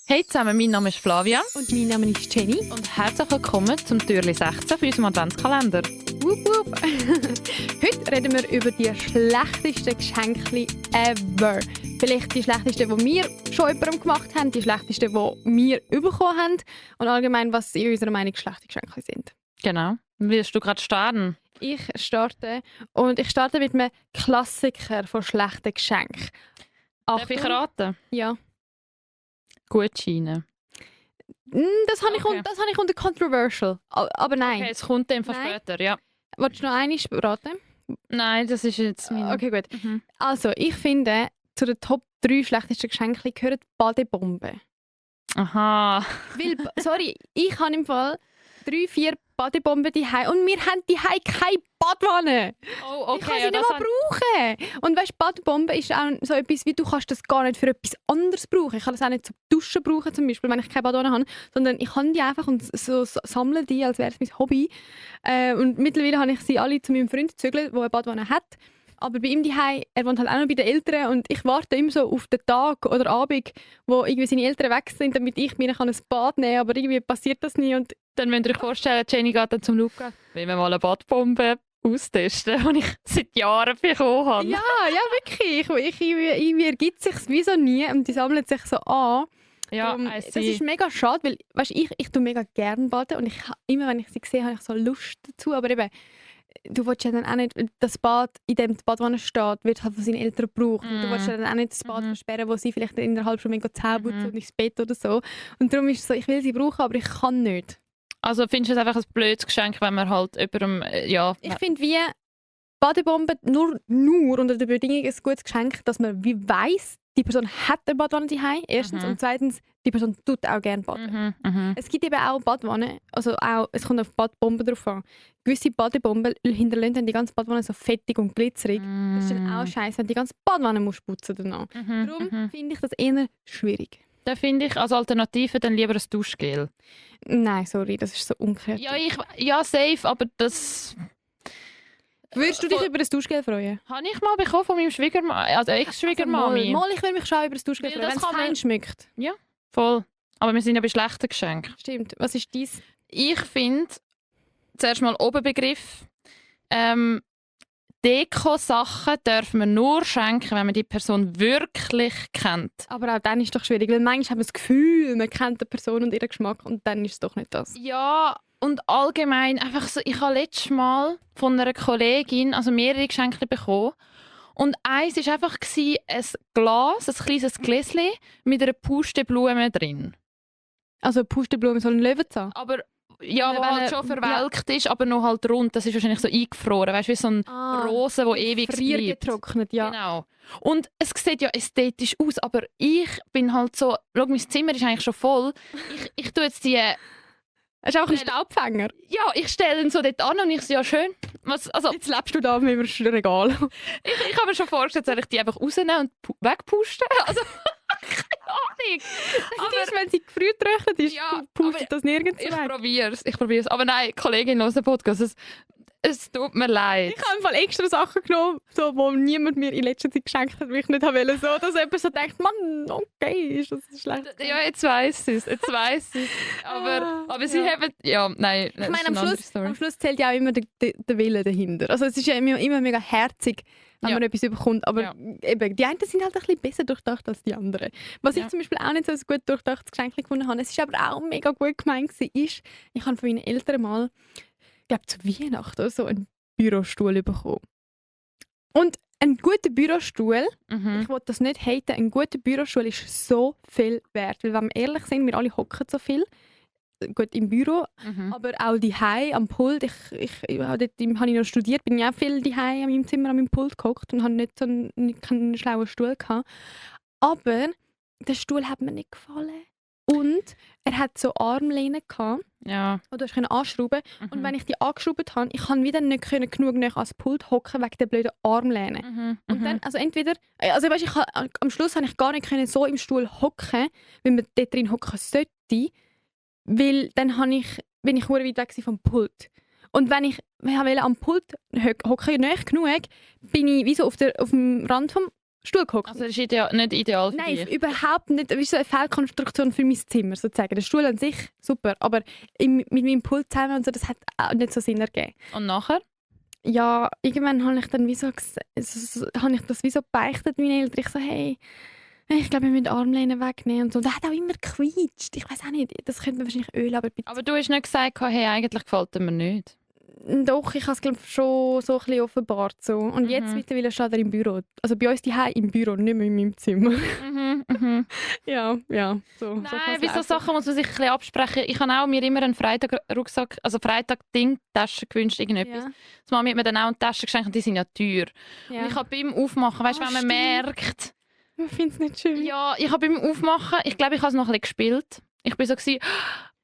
Hey zusammen, mein Name ist Flavia. Und mein Name ist Jenny. Und herzlich willkommen zum Türli 16 für unseren Adventskalender. Wupp, wupp. Heute reden wir über die schlechtesten Geschenke ever. Vielleicht die schlechtesten, die wir schon jemandem gemacht haben, die schlechtesten, die wir bekommen haben und allgemein, was in unserer Meinung schlechte Geschenke sind. Genau. Willst du gerade starten? Ich starte mit einem Klassiker von schlechten Geschenken. Darf ich raten? Ja. Gutscheine. Das habe ich unter controversial. Aber nein. Okay, es kommt dann von Nein. später, ja. Wolltest du noch einmal raten? Nein, das ist jetzt mein... Okay, gut. Mhm. Also, ich finde, zu den Top 3 schlechtesten Geschenken gehören die Badebomben. Aha. Weil, sorry, ich habe im Fall 3, 4 Badebomben daheim und wir haben daheim keine Badwanne. Oh, Ich kann okay. sie nicht mal brauchen. Und weißt, Badebombe ist auch so etwas, wie du kannst das gar nicht für etwas anderes brauchen. Ich kann das auch nicht zum Duschen brauchen, zum Beispiel, wenn ich keine Badwanne habe, sondern ich habe die einfach und so sammle die, als wäre es mein Hobby. Und mittlerweile habe ich sie alle zu meinem Freund gezügelt, der eine Badwanne hat. Aber bei ihm daheim, er wohnt halt auch noch bei den Eltern und ich warte immer so auf den Tag oder Abend, wo irgendwie seine Eltern weg sind, damit ich mir ein Bad nehmen kann. Aber irgendwie passiert das nie. Und Dann müsst ihr euch vorstellen, Jenny geht dann zum Luca. Wenn wir mal eine Badbombe austesten, die ich seit Jahren bekommen habe. ja, wirklich. Irgendwie ergibt es sich wie so nie und die sammeln sich so an. Ja, Darum, I das see. ist mega schade, weil weißt, ich tue mega gerne baden und immer, wenn ich sie sehe, habe ich so Lust dazu. Aber eben, du willst ja dann auch nicht, das Bad, in dem die Badwanne steht, wird halt von seinen Eltern gebraucht. Und du willst ja dann auch nicht das Bad versperren, wo sie vielleicht in einer halben Stunde Zähne putzen und ins Bett oder so. Und darum ist es so, ich will sie brauchen, aber ich kann nicht. Also findest du es einfach ein blödes Geschenk, wenn man halt jemandem, ja... Ich finde wie Badebomben nur unter der Bedingung ein gutes Geschenk, dass man wie weiss, die Person hat eine Badwanne daheim, erstens. Und zweitens, die Person tut auch gerne baden. Es gibt eben auch Badwannen, also auch, es kommt auf Badbomben drauf an. Gewisse Badebomben hinterlassen dann die ganze Badwanne so fettig und glitzerig. Das ist dann auch scheiße, wenn du die ganze Badwanne musst putzen danach. Darum finde ich das eher schwierig. Da finde ich als Alternative dann lieber ein Duschgel. Nein, sorry, das ist so unkreativ. Ja, safe, aber das Würdest du dich über ein Duschgel freuen? habe ich mal bekommen von meinem Also Ex-Schwiegermami. Mal, ich würde mich schon über ein Duschgel Weil freuen, das wenn es kann man- fein schmeckt. Voll. Aber wir sind ja bei schlechten Geschenken. Stimmt. Was ist dies? Ich finde, zuerst mal Oberbegriff, Deko-Sachen dürfen wir nur schenken, wenn man die Person wirklich kennt. Aber auch dann ist es doch schwierig, weil manchmal haben wir das Gefühl, man kennt die Person und ihren Geschmack und dann ist es doch nicht das. Ja, und allgemein einfach so, ich habe letztes Mal von einer Kollegin also mehrere Geschenke bekommen. Und eins war einfach ein Glas, ein kleines Gläschen mit einer Pusteblume drin. Also Pusteblume soll ein Löwenzahn. Aber ja, Wenn wo halt schon verwelkt ist, aber noch halt rund. Das ist wahrscheinlich so eingefroren, weißt du, wie so ein Rose, wo ewig bleibt. Gefriergetrocknet, ja. Genau. Und es sieht ja ästhetisch aus, aber ich bin halt so, schau, mein Zimmer ist eigentlich schon voll. Ich tue jetzt die... Es ist auch ein Staubfänger. Ja, ich stelle ihn so dort an und ich so, ja schön. Also, Jetzt lebst du da mit einem Regal. ich habe mir schon vorgestellt, soll ich die einfach rausnehmen und wegpusten? Also, keine Ahnung. Aber wenn sie gefriert trocknet ist, Ja, pustet aber das nirgends Ich weg. probiere es. Aber nein, Kollegin aus dem Podcast, es tut mir leid. Ich habe im Fall extra Sachen genommen, so, wo niemand mir in letzter Zeit geschenkt hat, weil ich nicht wollte, so, dass jemand so denkt, Mann, okay, ist das schlecht. Ja, jetzt weiss ich es. Aber sie haben... Ja, nein, Ich meine, am Schluss zählt ja auch immer der Wille dahinter. Also es ist ja immer mega herzig, wenn man etwas bekommt. Aber eben, die einen sind halt ein bisschen besser durchdacht als die anderen. Was ich zum Beispiel auch nicht so ein gut durchdachtes Geschenk gefunden habe, es ist aber auch mega gut gemeint war, ist, ich habe von meinen Eltern mal, ich glaube zu Weihnachten, so einen Bürostuhl bekommen. Und ein guter Bürostuhl, ich will das nicht haten, ein guter Bürostuhl ist so viel wert. Weil wenn wir ehrlich sind, wir alle hocken so viel. Gut, im Büro, aber auch daheim am Pult. Dort habe ich noch studiert, bin ich auch viel daheim an meinem Zimmer an meinem Pult gehockt und habe nicht so keinen schlauen Stuhl gehabt. Aber der Stuhl hat mir nicht gefallen. Und er hat so Armlehnen gehabt. Ja. Und du konntest anschrauben. Und wenn ich die angeschraubt habe, ich konnte wieder nicht genug näher ans Pult hocken wegen der blöden Armlehnen. Und dann, also entweder, also weißt, am Schluss habe ich gar nicht so im Stuhl hocken, wie man dort drin hocken sollte, weil dann bin ich weit weg vom Pult. Und wenn ich am Pult hocken näher genug, bin ich wie so auf dem Rand vom Stuhl gehockt. Also das ist nicht ideal für Nein, dich. überhaupt nicht. Das ist so eine Fehlkonstruktion für mein Zimmer, sozusagen. Der Stuhl an sich, super. Aber mit meinem Pult zusammen und so, das hat auch nicht so Sinn ergeben. Und nachher? Ja, irgendwann habe ich dann habe ich das wie so beichtet, meine Eltern. Ich so, hey, ich glaube, wir müssen die Armlehne wegnehmen und so. Und er hat auch immer gequietscht. Ich weiß auch nicht, das könnte man wahrscheinlich Öl, Aber du hast nicht gesagt, hey, eigentlich gefällt er mir nicht. Doch, ich habe es glaube schon so ein bisschen offenbart. So. Und jetzt mittlerweile steht er im Büro. Also bei uns daheim im Büro, nicht mehr in meinem Zimmer. Ja. So, Nein, so bei so Sachen muss man sich ein bisschen absprechen. Ich habe auch mir immer einen Freitag-Rucksack, also Freitag-Ding-Tasche gewünscht, irgendetwas. Ja. Das Mami hat mir dann auch eine Tasche geschenkt und die sind ja teuer. Ja. Und ich habe beim Aufmachen, weißt du, wenn man stimmt. merkt, Ich finde es nicht schön. ja, ich habe beim Aufmachen, ich glaube, ich habe es noch ein bisschen gespielt. Ich bin so gewesen,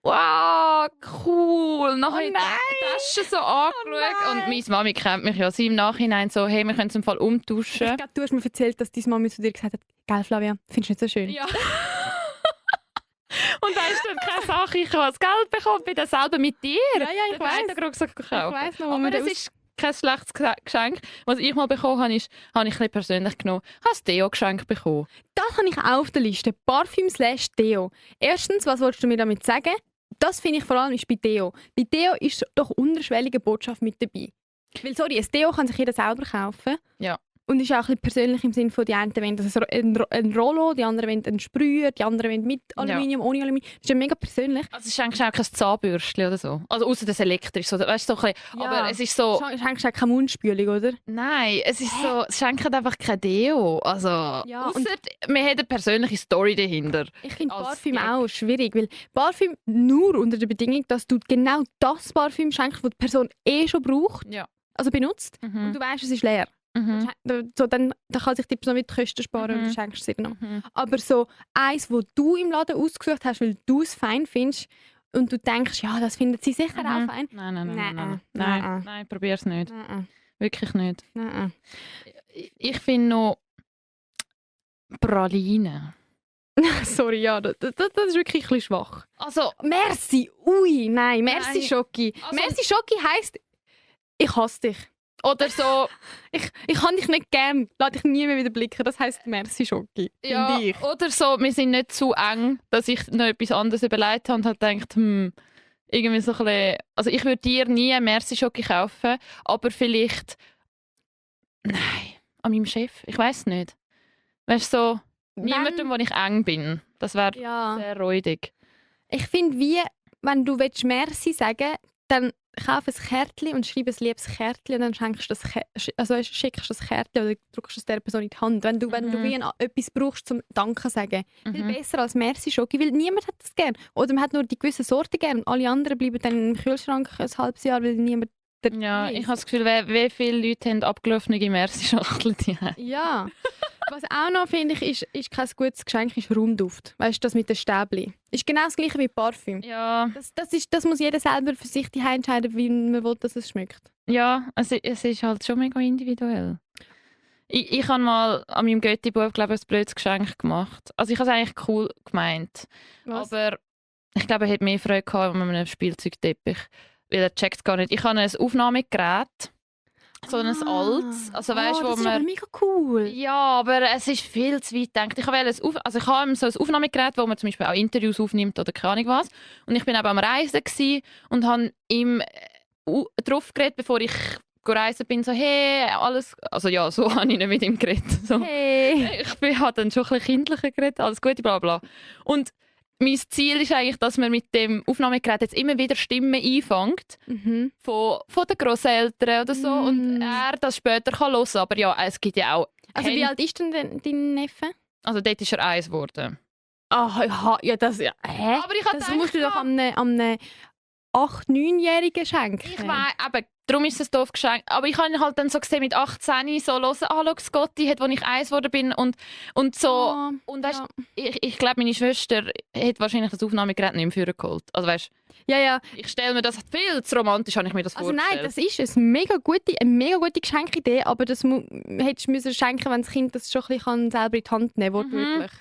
wow, cool. Nachher die Tasche so angeschaut. Und meine Mami kennt mich ja. Sie im Nachhinein so, hey, wir können es im Fall umtauschen. Ich glaube, du hast mir erzählt, dass deine Mami zu dir gesagt hat, «Gell, Flavia, findest du nicht so schön?» Ja. Und da ist dann keine Sache, ich habe das Geld bekommen, bin dann selber mit dir. Ja, ich den Freitag-Rucksack gekauft. Ich weiss noch, wo Aber wir es das- ist kein schlechtes Geschenk. Was ich mal bekommen habe, habe ich ein bisschen persönlich genommen. Ich habe das Deo-Geschenk bekommen. Das habe ich auch auf der Liste. Parfüm/Deo. Erstens, was wolltest du mir damit sagen? Das finde ich vor allem ist bei Deo. Bei Deo ist doch unterschwellige Botschaft mit dabei. Weil, sorry, ein Deo kann sich jeder selber kaufen. Ja. Und ist auch ein bisschen persönlich im Sinne von, die einen wollen das ein Rollo, die anderen wollen einen Sprüher, die anderen wollen mit Aluminium, ohne Aluminium. Das ist ja mega persönlich. Also es ist eigentlich auch kein Zahnbürstchen oder so. Also außer das elektrisch. So, weißt du, so ein bisschen. Ja. Aber es ist so... Du schenkst auch keine Mundspülung, oder? Nein, es ist so... Es schenkt einfach kein Deo. Also... Ja, ausser, man hat eine persönliche Story dahinter. Ich finde Als Parfüm Gag. auch schwierig, weil Parfüm nur unter der Bedingung, dass du genau das Parfüm schenkst, das die Person schon braucht, Ja. also benutzt, Mhm. und du weißt, es ist leer. Mhm. So, dann kann sich die Person mit Kosten sparen und du schenkst es ihr noch. Mhm. Aber so eins, wo du im Laden ausgesucht hast, weil du es fein findest und du denkst, ja, das findet sie sicher auch fein. Nein, probier es nicht. Nein. Wirklich nicht. Nein. Ich finde noch Pralinen. Sorry, ja, das ist wirklich ein bisschen schwach. Also, Merci, ui, nein, merci Nein. Schoki. Also- Merci Schoki heisst, ich hasse dich. oder so, Ich kann dich nicht gern, lass dich nie mehr wieder blicken. Das heisst merci Schoki, ja, finde ich. oder so, wir sind nicht zu eng, dass ich noch etwas anderes überlegt habe und habe gedacht, irgendwie so ein bisschen, also ich würde dir nie einen Merci-Schoki kaufen, aber vielleicht, nein, an meinem Chef, ich weiß nicht. Weißt du, so, niemandem, wo ich eng bin. Das wäre Ja. sehr räudig. Ich finde, wie, wenn du merci sagen willst, dann kauf ein Kärtchen und schreib ein liebes Kärtchen und dann schickst du das Kärtchen oder drückst es der Person in die Hand. Wenn du wie etwas brauchst zum Danke sagen. Viel besser als merci Schoki, weil niemand hat das gern. Oder man hat nur die gewisse Sorte gern und alle anderen bleiben dann im Kühlschrank ein halbes Jahr, weil niemand Ja, ich habe das Gefühl, wie viele Leute haben abgelaufene Merci-Schachteln die haben. Ja. Was auch noch, finde ich, ist kein gutes Geschenk, ist Raumduft. Weißt du, das mit den Stäbchen. Ist genau das gleiche wie Parfüm. Ja, Das muss jeder selber für sich daheim entscheiden, wie man will, dass es schmeckt. ja, es ist halt schon mega individuell. Ich habe mal an meinem Götti-Bub, glaube ich, ein blödes Geschenk gemacht. Also ich habe es eigentlich cool gemeint. Was? Aber ich glaube, er hat mehr Freude gehabt mit einem Spielzeugteppich. Weil er checkt es gar nicht. Ich habe ein Aufnahmegerät. So ein altes. Also weißt, wo das ist man... aber mega cool. Ja, aber es ist viel zu weit gedacht. Ich habe so ein Aufnahmegerät, wo man zum Beispiel auch Interviews aufnimmt oder keine Ahnung was. Und ich bin eben am Reisen gsi und habe ihm drauf geredet, bevor ich reisen bin, so hey, alles... Also ja, so habe ich nicht mit ihm geredet. So. Hey. Ich habe dann schon ein bisschen kindlicher geredet, alles Gute, bla bla. Und mein Ziel ist eigentlich, dass man mit dem Aufnahmegerät jetzt immer wieder Stimmen einfängt von den Grosseltern oder so und er das später kann hören. Aber ja, es gibt ja auch... Also wie alt ist denn dein Neffe? Also dort ist er 1 geworden. Ja, das... Ja. Hä? Aber ich habe Das gedacht, musst du doch an einem 8-, 9-Jährigen schenken. ich weiss, eben, darum ist es ein doof geschenkt. Aber ich habe ihn halt dann so gesehen mit 18 so hören, schau, Scotty hat, als ich 1 geworden bin und so. Oh, Und weißt, ja. ich glaube, meine Schwester hat wahrscheinlich das Aufnahmegerät nicht mehr geholt. Also weißt, Ja. ich stelle mir das viel zu romantisch, habe ich mir das Also vorgestellt. nein, das ist eine mega gute Geschenkidee, aber das hättest du müssen schenken, wenn das Kind das schon ein bisschen selber in die Hand nehmen kann, wortwörtlich.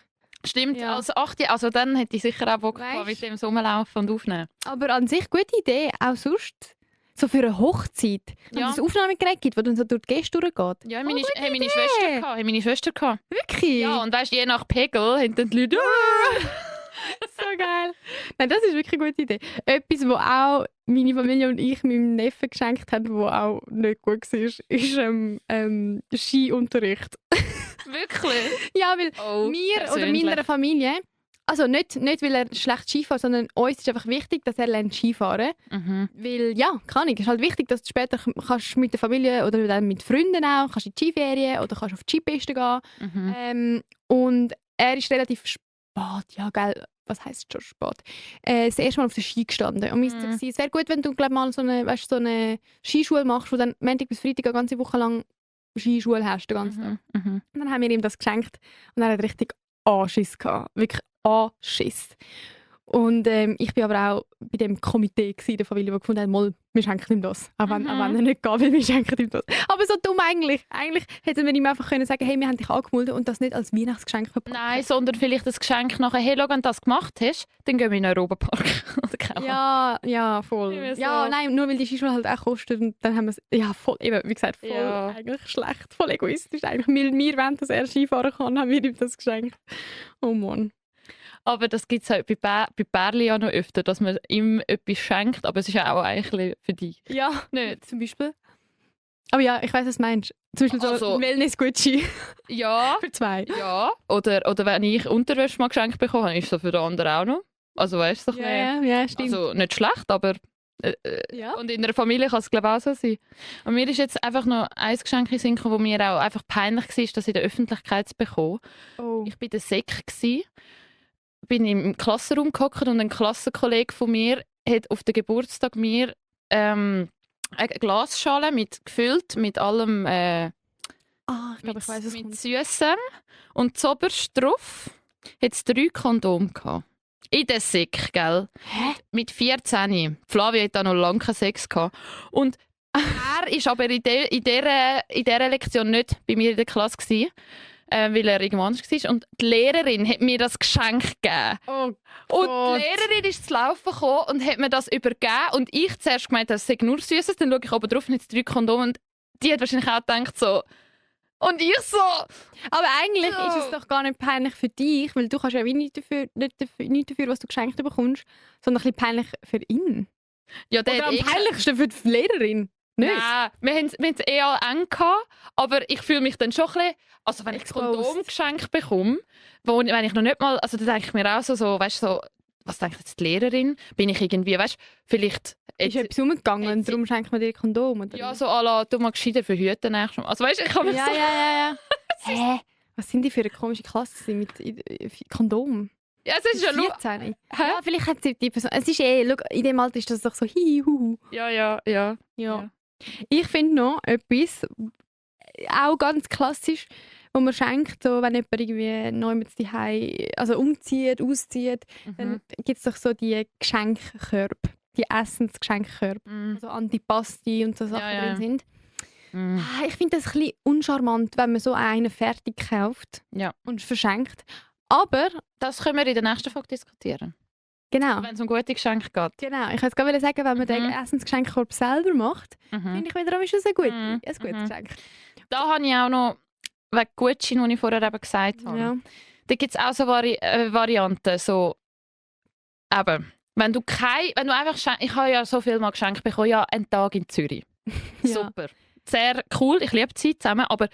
Stimmt, Ja. als 8, also dann hätte ich sicher auch Bock gehabt, Weisst? mit dem Sommerlaufen und aufnehmen. Aber an sich gute Idee, auch sonst. so für eine Hochzeit, wenn Ja. es ein Aufnahmegerät gibt, das dann so durch die Gäste durchgeht. Ja, meine Schwester gehabt. Wirklich? Ja, und weißt, je nach Pegel haben dann die Leute... So geil. Nein, das ist wirklich eine gute Idee. Etwas, was auch meine Familie und ich meinem Neffen geschenkt haben, was auch nicht gut war, ist Skiunterricht. Wirklich? Ja, weil Oh, mir oder persönlich. meiner Familie, also nicht weil er schlecht Ski fährt, sondern uns ist einfach wichtig, dass er lernt Skifahren. Mhm. Weil, ja, keine Ahnung, es ist halt wichtig, dass du später kannst mit der Familie oder dann mit Freunden auch, kannst in die Skiferien oder kannst auf die Skipiste gehen. Mhm. Und er ist relativ spät, ja, geil, was heisst schon spät? Das erste Mal auf der Ski gestanden. Und mir ist so gewesen, es wäre gut, wenn du glaub, mal so eine Skischule machst, wo dann Montag bis Freitag eine ganze Woche lang Skischule hast. Den ganzen Tag. Mhm. Und dann haben wir ihm das geschenkt und er hat richtig Anschiss gehabt. Wirklich Anschiss. Und ich war aber auch bei dem Komitee der Familie, die gefunden hat, mal, wir schenken ihm das. Auch wenn er nicht geht, weil wir schenken ihm das. Aber so dumm eigentlich. Eigentlich hätten wir ihm einfach können sagen, hey, wir haben dich angemeldet und das nicht als Weihnachtsgeschenk verpacken. Nein, sondern vielleicht das Geschenk nachher, hey, schau, wenn du das gemacht hast, dann gehen wir in den Europapark. Oder keine Ahnung. Ja, voll. Ich weiss Ja, nicht. nein, nur weil die Skischule halt auch kostet und dann haben wir es, ja, voll, eben, wie gesagt, voll Ja. eigentlich schlecht, voll egoistisch eigentlich. Weil wir wollen, dass er Skifahren kann, haben wir ihm das geschenkt. Oh Mann. Aber das gibt es halt bei Bärli ja noch öfter, dass man ihm etwas schenkt, aber es ist ja auch eigentlich für dich. Ja, Nicht? zum Beispiel. Aber ja, ich weiss, was du meinst. Zum Beispiel so Also- ein Wellness-Gucci Ja, für 2. ja. Oder wenn ich Unterwäsche mal geschenkt bekommen habe, ist so für den anderen auch noch. Also weißt du, so ein bisschen- Ja, stimmt. also nicht schlecht, aber ja. und in einer Familie kann es glaube ich auch so sein. Und mir ist jetzt einfach noch ein Geschenk in den Sinn gekommen, das mir auch einfach peinlich war, das in der Öffentlichkeit zu bekommen. Oh. Ich war in der Sek, bin im Klassenraum gehockt und ein Klassenkollege von mir hat auf den Geburtstag mir eine Glasschale gefüllt mit allem Ich glaube, ich weiss, was mit kommt. Süßem und zoberst drauf hat es 3 Kondome gehabt. In der Sek, gell? Hä? Mit 14. Flavia hat da noch lange keinen Sex gehabt. Und er ist aber in dieser Lektion nicht bei mir in der Klasse gewesen, weil er irgendwo anders war. Und die Lehrerin hat mir das Geschenk gegeben. Oh Und Gott. die Lehrerin ist zu laufen gekommen und hat mir das übergeben. Und ich zuerst gemeint, das sei nur Süßes. Dann schaue ich oben drauf und jetzt 3 Kondome. Und die hat wahrscheinlich auch gedacht so... Und ich so... Aber eigentlich Ja. ist es doch gar nicht peinlich für dich, weil du kannst ja wie nicht dafür, was du geschenkt bekommst, sondern ein bisschen peinlich für ihn. Ja, der Oder hat am peinlichsten für die Lehrerin. Nicht? Nein, wir haben es eher eng gehabt, aber ich fühle mich dann schon ein bisschen, also wenn ich das Exposed. Kondom geschenkt bekomme, wenn ich noch nicht mal, also da denke ich mir auch so weißt du, so, was denkt jetzt die Lehrerin? Bin ich irgendwie, weißt du, vielleicht... Ist etwas umgegangen und jetzt- darum schenkt man dir Kondom? Oder? Ja, so à la, du magst gescheiter verhüten nächstes Mal. Also weißt du, ich kann mich ja, so... ja. Hä? Was sind die für eine komische Klasse mit Kondom? Ja, es ist ja nur... 14. Hä? Ja, vielleicht hat sie die Person... Es ist schau, in dem Alter ist das doch so hihihuhu. Ja. Ja. Ich finde noch etwas, auch ganz klassisch, wo man schenkt, so, wenn jemand irgendwie neu mit also umzieht, auszieht, dann gibt es doch so die Geschenkkörbe, die Essensgeschenkkörbe, Mhm. also Antipasti und so Sachen Ja. drin sind. Mhm. Ich finde das ein bisschen uncharmant, wenn man so einen fertig kauft Ja. und verschenkt. Aber, Das können wir in der nächsten Folge diskutieren. genau, Wenn es um gute Geschenke geht. genau. Ich wollte es gerade sagen, wenn man den Mhm. Essensgeschenkkorb selber macht, Mhm. finde ich wiederum ist das ein gutes Mhm. Geschenk. Da habe ich auch noch, wegen Gutschein, die ich vorher eben gesagt habe. Ja. Da gibt es auch so Varianten, so eben, wenn du einfach ich habe ja so viel mal geschenkt bekommen, ja, einen Tag in Zürich. Ja. Super. Sehr cool, ich liebe die Zeit zusammen, aber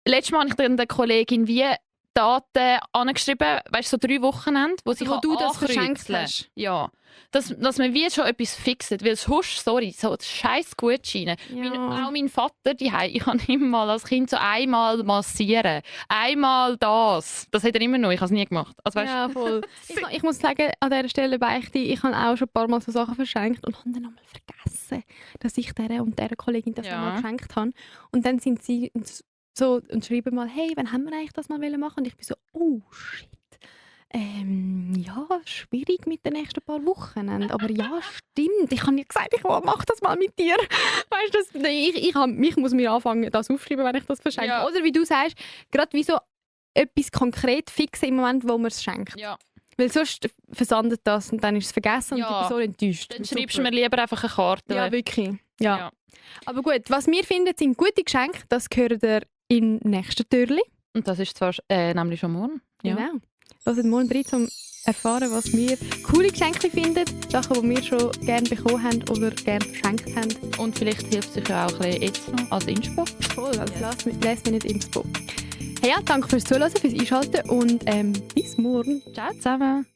letztes Mal habe ich dann der Kollegin wie Daten angeschrieben, weißt du, so 3 Wochenende, wo sie Wo du das ankreuzeln verschenkt kann. hast. Ja. Dass man wie schon etwas fixt, weil sonst, sorry, so scheiß Gutscheine. Auch mein Vater, ich habe ihm mal als Kind so einmal massieren. Einmal das. Das hat er immer noch, ich habe es nie gemacht. Also, weißt, Ja, voll. Ich muss sagen, an dieser Stelle beichte ich habe auch schon ein paar Mal so Sachen verschenkt und habe dann einmal vergessen, dass ich dieser und dieser Kollegin das Ja. mal geschenkt habe. Und dann sind sie so und schreiben mal, hey, wann haben wir eigentlich das mal machen? Und ich bin so, oh shit. Ja, schwierig mit den nächsten paar Wochen. Aber ja, stimmt. Ich habe ja gesagt, ich mache das mal mit dir. Weißt du, ich muss mir anfangen, das aufschreiben, wenn ich das verschenke. Ja. Oder wie du sagst, gerade wie so etwas konkret fixen im Moment, wo man es schenkt. ja. Weil sonst versandet das und dann ist es vergessen Ja. und die Person enttäuscht. Dann schreibst du mir lieber einfach eine Karte. Ja, weil wirklich. Ja. Aber gut, was wir finden, sind gute Geschenke. Das gehört ihr im nächsten Türli. Und das ist zwar nämlich schon morgen. Ja. Genau. Hört morgen rein, um erfahren, was wir coole Geschenke finden. Sachen, die wir schon gerne bekommen haben oder gerne verschenkt haben. Und vielleicht hilft es euch ja auch ein bisschen jetzt noch als Inspo. Voll, als Last-Minute-Inspo. Hey, ja, danke fürs Zuhören, fürs Einschalten und bis morgen. Ciao zusammen.